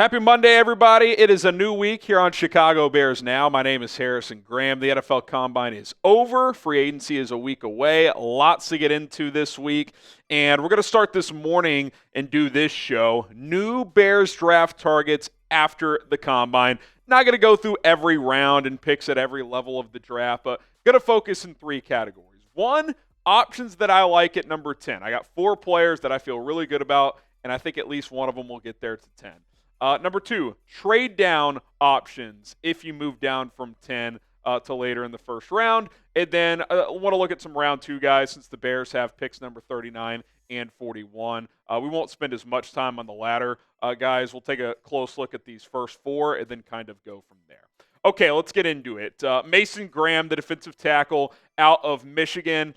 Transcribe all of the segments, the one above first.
Happy Monday, everybody. It is a new week here on Chicago Bears Now. My name is Harrison Graham. The NFL Combine is over. Free agency is a week away. Lots to get into this week. And we're going to start this morning and do this show. New Bears draft targets after the Combine. Not going to go through every round and picks at every level of the draft, but going to focus in three categories. One, options that I like at number 10. I got 4 players that I feel really good about, and I think at least one of them will get there to 10. Number 2, trade down options if you move down from 10 to later in the first round. And then I want to look at some round 2 guys since the Bears have picks number 39 and 41. We won't spend as much time on the latter guys. We'll take a close look at these first 4 and then kind of go from there. Okay, let's get into it. Mason Graham, the defensive tackle out of Michigan,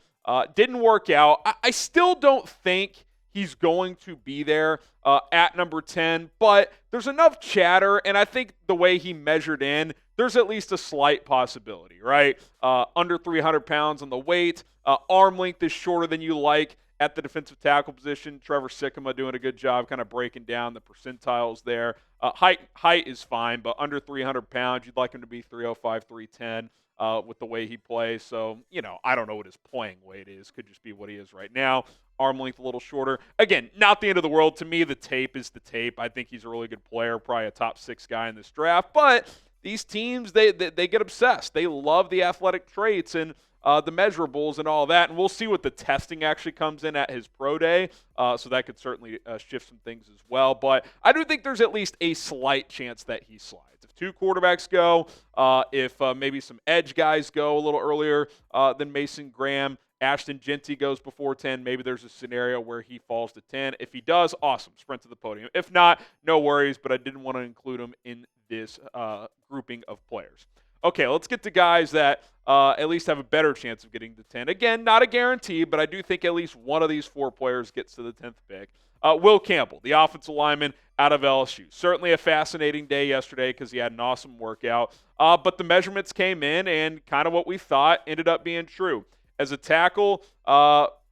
didn't work out. I still don't think he's going to be there at number 10, but there's enough chatter, and I think the way he measured in, there's at least a slight possibility, right? Under 300 pounds on the weight. Arm length is shorter than you like at the defensive tackle position. Trevor Sikkema doing a good job kind of breaking down the percentiles there. Height is fine, but under 300 pounds, you'd like him to be 305, 310. With the way he plays. So, I don't know what his playing weight is. Could just be what he is right now. Arm length a little shorter. Again, not the end of the world. To me, the tape is the tape. I think he's a really good player, probably a top 6 guy in this draft. But these teams, they get obsessed. They love the athletic traits and the measurables and all that. And we'll see what the testing actually comes in at his pro day. So that could certainly shift some things as well. But I do think there's at least a slight chance that he slides. If 2 quarterbacks go, if maybe some edge guys go a little earlier than Mason Graham, Ashton Jeanty goes before 10, maybe there's a scenario where he falls to 10. If he does, awesome, sprint to the podium. If not, no worries, but I didn't want to include him in this grouping of players. Okay, let's get to guys that at least have a better chance of getting to 10. Again, not a guarantee, but I do think at least one of these 4 players gets to the 10th pick. Will Campbell, the offensive lineman out of LSU. Certainly a fascinating day yesterday because he had an awesome workout. But the measurements came in, and kind of what we thought ended up being true. As a tackle,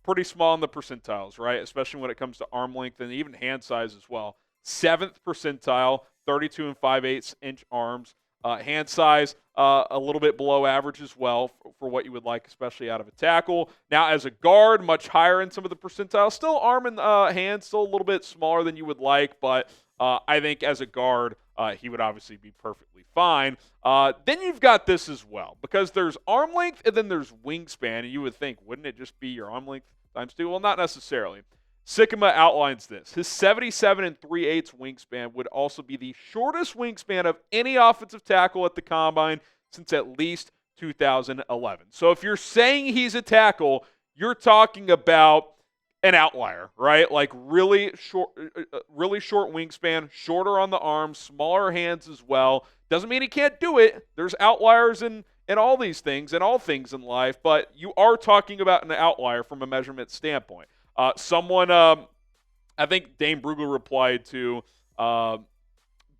pretty small in the percentiles, right? Especially when it comes to arm length and even hand size as well. 7th percentile, 32 and 5/8 inch arms. Hand size, a little bit below average as well for what you would like, especially out of a tackle. Now, as a guard, much higher in some of the percentiles. Still arm and hand, still a little bit smaller than you would like, but I think as a guard, he would obviously be perfectly fine. Then you've got this as well, because there's arm length and then there's wingspan, and you would think, wouldn't it just be your arm length times 2? Well, not necessarily. Sikkema outlines this. His 77 and 3/8 wingspan would also be the shortest wingspan of any offensive tackle at the Combine since at least 2011. So if you're saying he's a tackle, you're talking about an outlier, right? Like really short wingspan, shorter on the arms, smaller hands as well. Doesn't mean he can't do it. There's outliers in all these things and all things in life, but you are talking about an outlier from a measurement standpoint. I think Dane Brugler replied to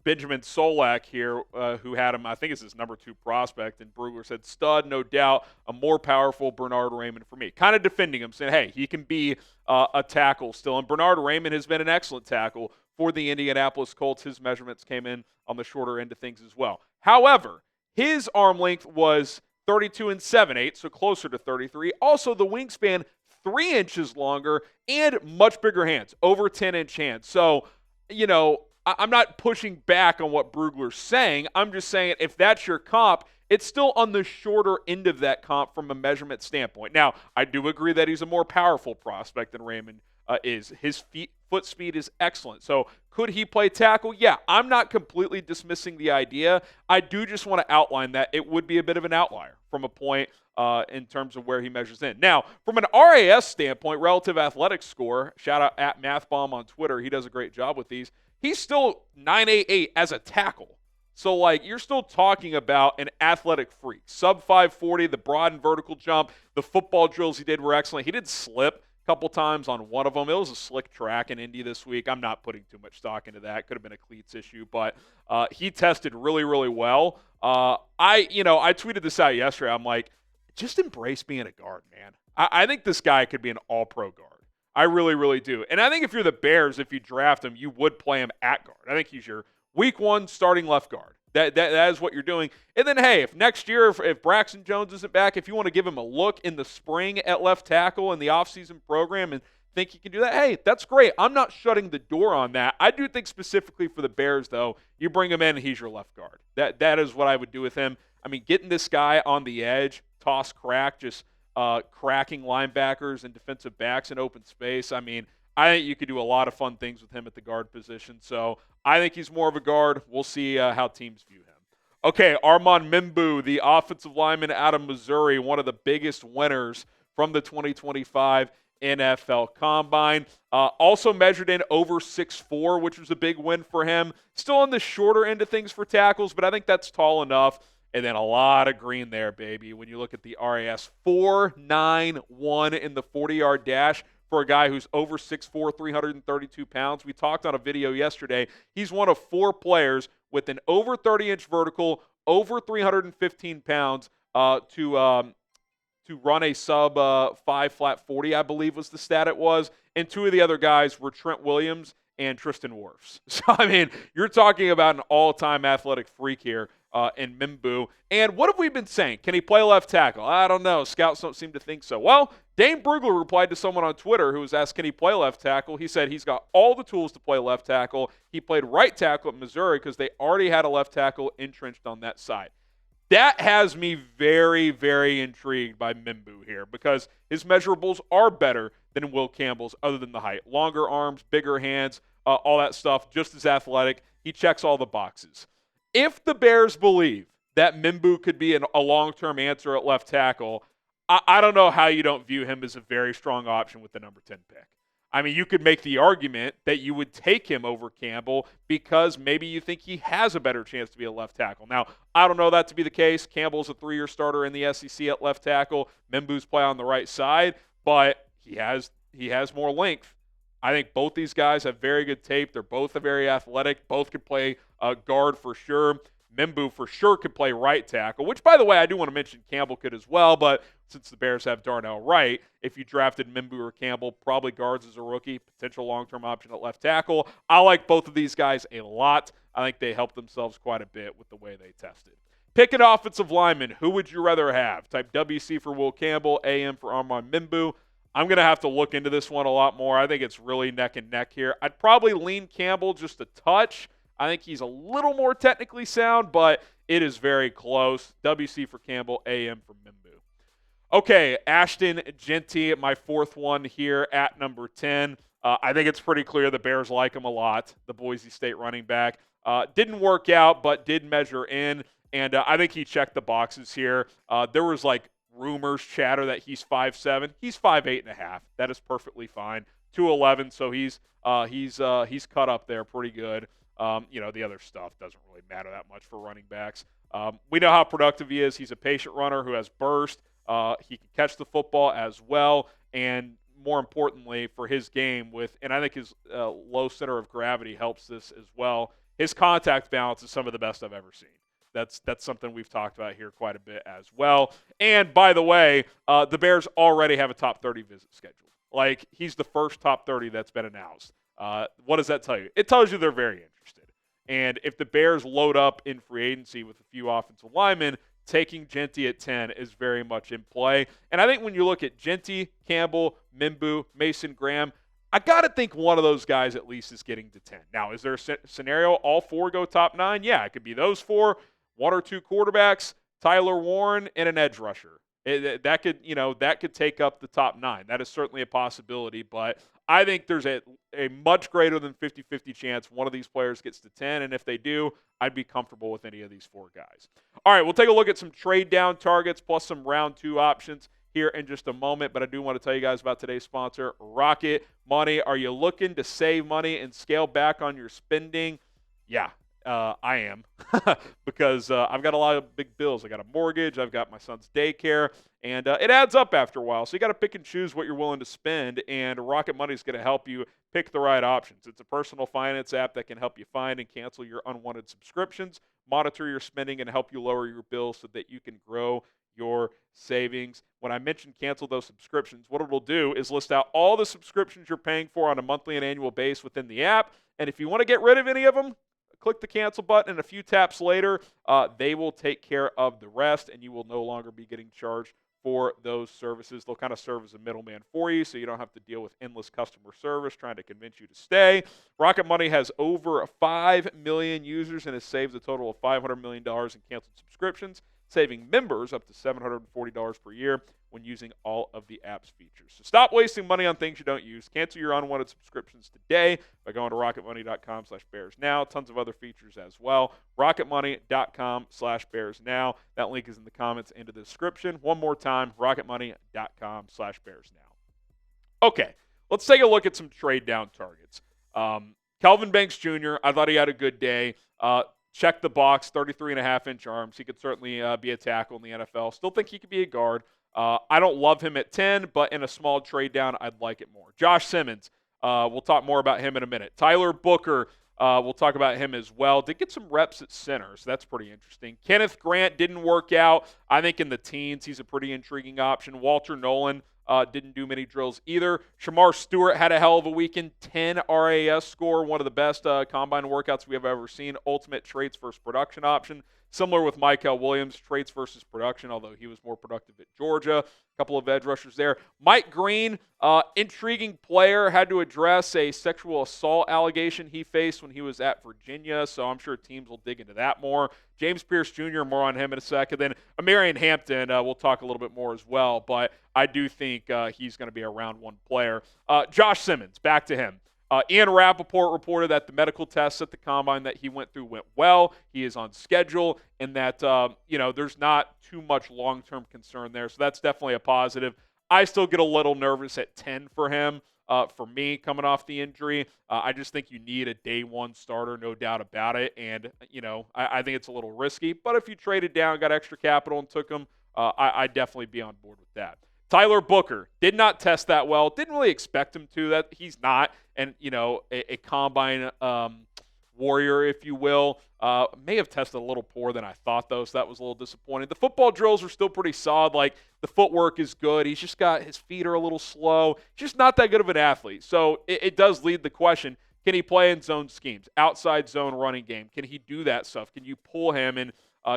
Benjamin Solak here, who had him, I think it's his number 2 prospect, and Brugler said, stud, no doubt, a more powerful Bernard Raymond for me. Kind of defending him, saying, hey, he can be a tackle still. And Bernard Raymond has been an excellent tackle for the Indianapolis Colts. His measurements came in on the shorter end of things as well. However, his arm length was 32 and 7/8, so closer to 33. Also, the wingspan 3 inches longer and much bigger hands, over 10-inch hands. So, I'm not pushing back on what Brugler's saying. I'm just saying if that's your comp, it's still on the shorter end of that comp from a measurement standpoint. Now, I do agree that he's a more powerful prospect than Raymond is. His foot speed is excellent. So could he play tackle? Yeah, I'm not completely dismissing the idea. I do just want to outline that it would be a bit of an outlier from a point in terms of where he measures in. Now, from an RAS standpoint, relative athletic score, shout out at MathBomb on Twitter. He does a great job with these. He's still 988 as a tackle. So, you're still talking about an athletic freak. Sub 540, the broad and vertical jump, the football drills he did were excellent. He did slip a couple times on one of them. It was a slick track in Indy this week. I'm not putting too much stock into that. Could have been a cleats issue, but he tested really, really well. I tweeted this out yesterday. I'm like, just embrace being a guard, man. I think this guy could be an all-pro guard. I really, really do. And I think if you're the Bears, if you draft him, you would play him at guard. I think he's your Week 1, starting left guard. That is what you're doing. And then, hey, if next year, if Braxton Jones isn't back, if you want to give him a look in the spring at left tackle in the offseason program and think you can do that, hey, that's great. I'm not shutting the door on that. I do think specifically for the Bears, though, you bring him in and he's your left guard. That is what I would do with him. I mean, getting this guy on the edge, toss crack, just cracking linebackers and defensive backs in open space. I mean, I think you could do a lot of fun things with him at the guard position. So I think he's more of a guard. We'll see how teams view him. Okay, Armand Membou, the offensive lineman out of Missouri, one of the biggest winners from the 2025 NFL Combine. Also measured in over 6'4", which was a big win for him. Still on the shorter end of things for tackles, but I think that's tall enough. And then a lot of green there, baby. When you look at the RAS, 4.91 in the 40-yard dash for a guy who's over 6'4", 332 pounds. We talked on a video yesterday. He's one of 4 players with an over 30-inch vertical, over 315 pounds to run a sub 5 flat 40, I believe was the stat it was. And 2 of the other guys were Trent Williams and Tristan Wirfs. So, I mean, you're talking about an all-time athletic freak here in Membou. And what have we been saying? Can he play left tackle? I don't know. Scouts don't seem to think so. Well, Dane Brugler replied to someone on Twitter who was asked, can he play left tackle? He said he's got all the tools to play left tackle. He played right tackle at Missouri because they already had a left tackle entrenched on that side. That has me very, very intrigued by Membou here because his measurables are better than Will Campbell's other than the height. Longer arms, bigger hands, all that stuff, just as athletic. He checks all the boxes. If the Bears believe that Membou could be a long-term answer at left tackle, I don't know how you don't view him as a very strong option with the number 10 pick. I mean, you could make the argument that you would take him over Campbell because maybe you think he has a better chance to be a left tackle. Now, I don't know that to be the case. Campbell's a 3-year starter in the SEC at left tackle. Membou's play on the right side, but he has more length. I think both these guys have very good tape. They're both very athletic. Both could play guard for sure. Membou for sure could play right tackle, which, by the way, I do want to mention Campbell could as well, but since the Bears have Darnell Wright, if you drafted Membou or Campbell, probably guards as a rookie, potential long-term option at left tackle. I like both of these guys a lot. I think they helped themselves quite a bit with the way they tested. Pick an offensive lineman. Who would you rather have? Type WC for Will Campbell, AM for Armand Membou. I'm going to have to look into this one a lot more. I think it's really neck and neck here. I'd probably lean Campbell just a touch. I think he's a little more technically sound, but it is very close. WC for Campbell, AM for Membou. Okay, Ashton Jeanty, my 4th one here at number 10. I think it's pretty clear the Bears like him a lot, the Boise State running back. Didn't work out, but did measure in, and I think he checked the boxes here. There was rumors, chatter that he's 5'7". He's 5'8.5". That is perfectly fine. 211, so he's cut up there pretty good. The other stuff doesn't really matter that much for running backs. We know how productive he is. He's a patient runner who has burst. He can catch the football as well, and more importantly for his game and I think his low center of gravity helps this as well. His contact balance is some of the best I've ever seen. That's something we've talked about here quite a bit as well. And by the way, the Bears already have a top 30 visit scheduled. He's the first top 30 that's been announced. What does that tell you? It tells you they're very interested. And if the Bears load up in free agency with a few offensive linemen, taking Jeanty at 10 is very much in play. And I think when you look at Jeanty, Campbell, Membou, Mason Graham, I got to think one of those guys at least is getting to 10. Now, is there a scenario all 4 go top 9? Yeah, it could be those 4, 1 or 2 quarterbacks, Tyler Warren, and an edge rusher. That could take up the top 9. That is certainly a possibility, but I think there's a much greater than 50-50 chance one of these players gets to 10, and if they do, I'd be comfortable with any of these 4 guys. All right, we'll take a look at some trade down targets plus some round 2 options here in just a moment, but I do want to tell you guys about today's sponsor, Rocket Money. Are you looking to save money and scale back on your spending? Yeah. I am because I've got a lot of big bills. I got a mortgage. I've got my son's daycare, and it adds up after a while. So you got to pick and choose what you're willing to spend, and Rocket Money is going to help you pick the right options. It's a personal finance app that can help you find and cancel your unwanted subscriptions, monitor your spending, and help you lower your bills so that you can grow your savings. When I mention cancel those subscriptions, what it'll do is list out all the subscriptions you're paying for on a monthly and annual basis within the app, and if you want to get rid of any of them, click the cancel button, and a few taps later, they will take care of the rest, and you will no longer be getting charged for those services. They'll kind of serve as a middleman for you, so you don't have to deal with endless customer service trying to convince you to stay. Rocket Money has over 5 million users and has saved a total of $500 million in canceled subscriptions, saving members up to $740 per year when using all of the app's features. So stop wasting money on things you don't use. Cancel your unwanted subscriptions today by going to rocketmoney.com/bearsnow. Tons of other features as well. rocketmoney.com/bearsnow. That link is in the comments and the description. One more time, rocketmoney.com/bearsnow. Okay, let's take a look at some trade down targets. Calvin Banks Jr., I thought he had a good day. Check the box, 33.5-inch arms. He could certainly be a tackle in the NFL. Still think he could be a guard. I don't love him at 10, but in a small trade down, I'd like it more. Josh Simmons, we'll talk more about him in a minute. Tyler Booker, we'll talk about him as well. Did get some reps at center, so that's pretty interesting. Kenneth Grant didn't work out. I think in the teens, he's a pretty intriguing option. Walter Nolan didn't do many drills either. Shamar Stewart had a hell of a weekend, 10 RAS score, one of the best combine workouts we have ever seen. Ultimate traits versus production option. Similar with Michael Williams, traits versus production, although he was more productive at Georgia. A couple of edge rushers there. Mike Green, intriguing player, had to address a sexual assault allegation he faced when he was at Virginia, so I'm sure teams will dig into that more. James Pierce Jr., more on him in a second. Then Omarion Hampton, we'll talk a little bit more as well, but I do think he's going to be a round one player. Josh Simmons, back to him. Ian Rappaport reported that the medical tests at the combine that he went through went well. He is on schedule, and that there's not too much long-term concern there. So that's definitely a positive. I still get a little nervous at 10 for him. For me, coming off the injury, I just think you need a day one starter, no doubt about it. And I think it's a little risky. But if you traded down, got extra capital, and took him, I'd definitely be on board with that. Tyler Booker did not test that well. Didn't really expect him to. That he's not, and a combine warrior, if you will. May have tested a little poor than I thought, though, so that was a little disappointing. The football drills were still pretty solid. Like, the footwork is good. He's just got his feet are a little slow. He's just not that good of an athlete. So it does lead the question: can he play in zone schemes, outside zone running game? Can he do that stuff? Can you pull him and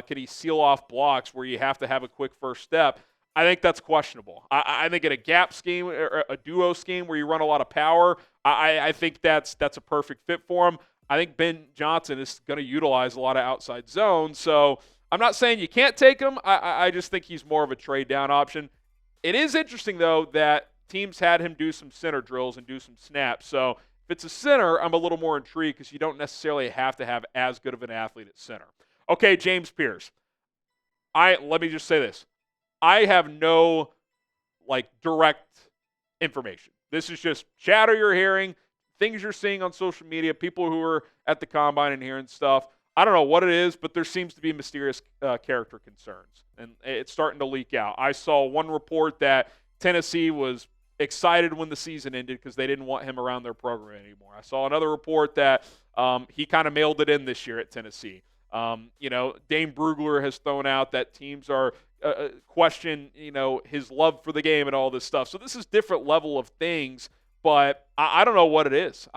can he seal off blocks where you have to have a quick first step? I think that's questionable. I think in a gap scheme or a duo scheme where you run a lot of power, I think that's a perfect fit for him. I think Ben Johnson is going to utilize a lot of outside zones. So I'm not saying you can't take him. I just think he's more of a trade down option. It is interesting, though, that teams had him do some center drills and do some snaps. So if it's a center, I'm a little more intrigued because you don't necessarily have to have as good of an athlete at center. Okay, James Pierce. Let me just say this. I have no direct information. This is just chatter you're hearing, things you're seeing on social media, people who are at the combine and hearing stuff. I don't know what it is, but there seems to be mysterious character concerns, and it's starting to leak out. I saw one report that Tennessee was excited when the season ended because they didn't want him around their program anymore. I saw another report that he kind of mailed it in this year at Tennessee. Dane Brugler has thrown out that teams are question, his love for the game and all this stuff. So this is different level of things, but I don't know what it is.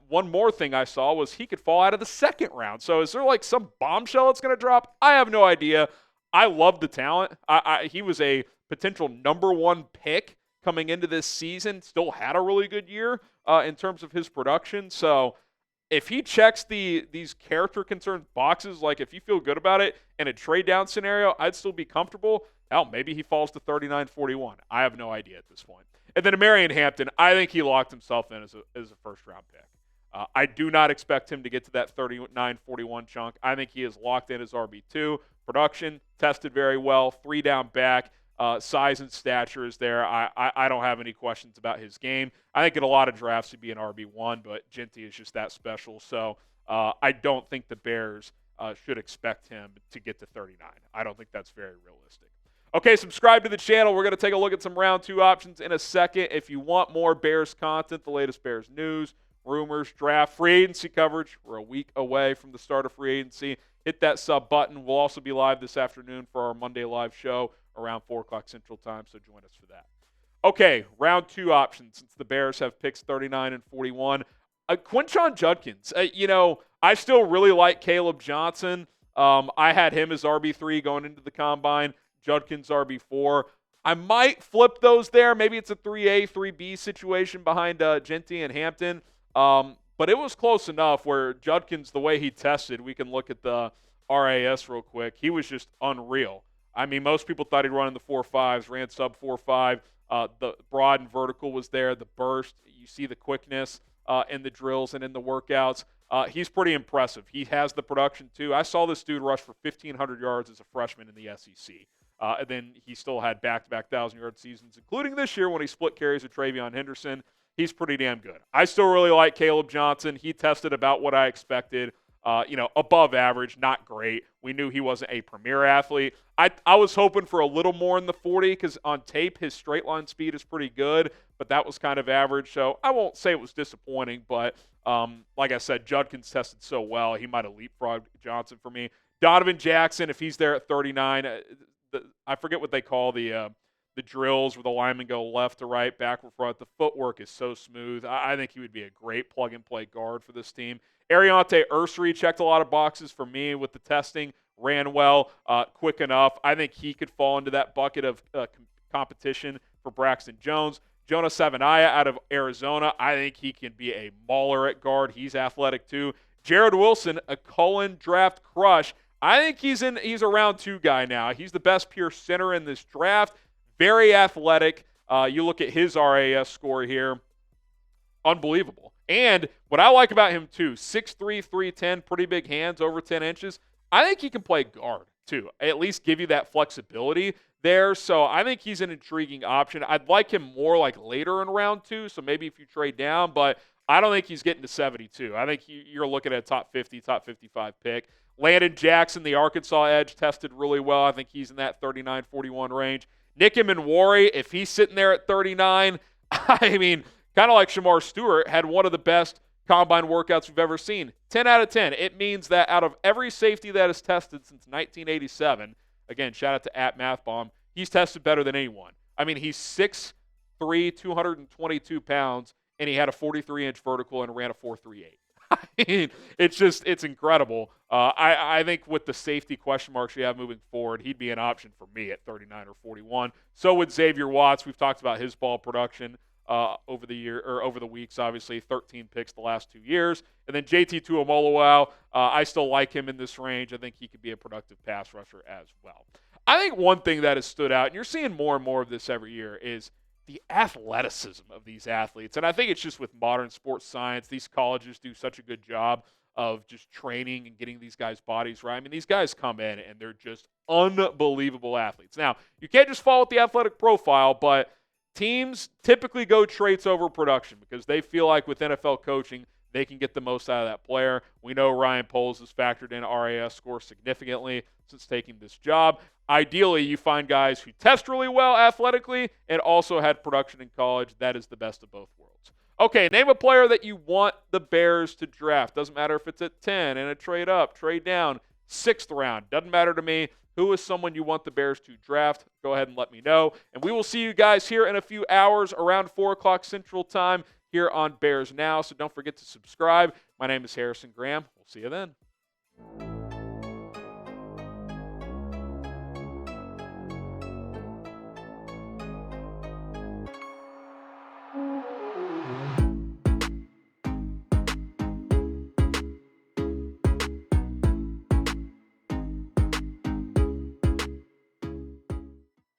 One more thing I saw was he could fall out of the second round. So is there some bombshell that's going to drop? I have no idea. I love the talent. He was a potential number one pick coming into this season, still had a really good year in terms of his production. So if he checks these character concerns boxes, if you feel good about it in a trade down scenario, I'd still be comfortable. Hell, maybe he falls to 39-41. I have no idea at this point. And then Omarion Hampton, I think he locked himself in as a first-round pick. I do not expect him to get to that 39-41 chunk. I think he is locked in as RB2. Production, tested very well, 3-down back. Size and stature is there. I don't have any questions about his game. I think in a lot of drafts he'd be an RB1, but Jeanty is just that special. So I don't think the Bears should expect him to get to 39. I don't think that's very realistic. Okay, subscribe to the channel. We're going to take a look at some round two options in a second. If you want more Bears content, the latest Bears news, rumors, draft, free agency coverage, we're a week away from the start of free agency. Hit that sub button. We'll also be live this afternoon for our Monday live show around 4 o'clock Central Time, so join us for that. Okay, round two options since the Bears have picks 39 and 41. Quinshon Judkins, I still really like Caleb Johnson. I had him as RB3 going into the combine. Judkins RB4. I might flip those there. Maybe it's a 3A, 3B situation behind Jeanty and Hampton. But it was close enough where Judkins, the way he tested, we can look at the RAS real quick. He was just unreal. I mean, most people thought he'd run in the 4.5s, ran sub 4.5. The broad and vertical was there, the burst. You see the quickness in the drills and in the workouts. He's pretty impressive. He has the production, too. I saw this dude rush for 1,500 yards as a freshman in the SEC. And then he still had back-to-back 1,000-yard seasons, including this year when he split carries with Travion Henderson. He's pretty damn good. I still really like Caleb Johnson. He tested about what I expected. Above average, not great. We knew he wasn't a premier athlete. I was hoping for a little more in the 40 because on tape his straight line speed is pretty good, but that was kind of average. So I won't say it was disappointing, but like I said, Judkins tested so well, he might have leapfrogged Johnson for me. Donovan Jackson, if he's there at 39, I forget what they call the drills where the linemen go left to right, back to front. The footwork is so smooth. I think he would be a great plug-and-play guard for this team. Ariante Ursary checked a lot of boxes for me with the testing, ran well, quick enough. I think he could fall into that bucket of competition for Braxton Jones. Jonah Savanaya out of Arizona, I think he can be a mauler at guard. He's athletic too. Jared Wilson, a Cullen draft crush. I think he's a round 2 guy now. He's the best pure center in this draft. Very athletic. You look at his RAS score here. Unbelievable. And what I like about him, too, 6'3", 310, pretty big hands, over 10 inches. I think he can play guard, too, at least give you that flexibility there. So I think he's an intriguing option. I'd like him more like later in round 2, so maybe if you trade down, but I don't think he's getting to 72. I think you're looking at a top 50, top 55 pick. Landon Jackson, the Arkansas edge, tested really well. I think he's in that 39-41 range. Nick Emanwari, if he's sitting there at 39, I mean, kind of like Shamar Stewart, had one of the best combine workouts we've ever seen. 10 out of 10. It means that out of every safety that has tested since 1987, again, shout out to @MathBomb, he's tested better than anyone. I mean, he's 6'3", 222 pounds, and he had a 43-inch vertical and ran a 4.38. I mean, it's incredible. I think with the safety question marks you have moving forward, he'd be an option for me at 39 or 41. So would Xavier Watts. We've talked about his ball production over the weeks, obviously 13 picks the last 2 years. And then JT Tuimoloau, I still like him in this range. I think he could be a productive pass rusher as well. I think one thing that has stood out, and you're seeing more and more of this every year, is the athleticism of these athletes. And I think it's just with modern sports science, these colleges do such a good job of just training and getting these guys' bodies right. I mean, these guys come in and they're just unbelievable athletes. Now, you can't just follow the athletic profile, but teams typically go traits over production because they feel like with NFL coaching, they can get the most out of that player. We know Ryan Poles has factored in RAS score significantly since taking this job. Ideally, you find guys who test really well athletically and also had production in college. That is the best of both worlds. Okay, name a player that you want the Bears to draft. Doesn't matter if it's at 10 and a trade up, trade down, 6th round. Doesn't matter to me. Who is someone you want the Bears to draft? Go ahead and let me know. And we will see you guys here in a few hours around 4 o'clock Central Time here on Bears Now. So don't forget to subscribe. My name is Harrison Graham. We'll see you then.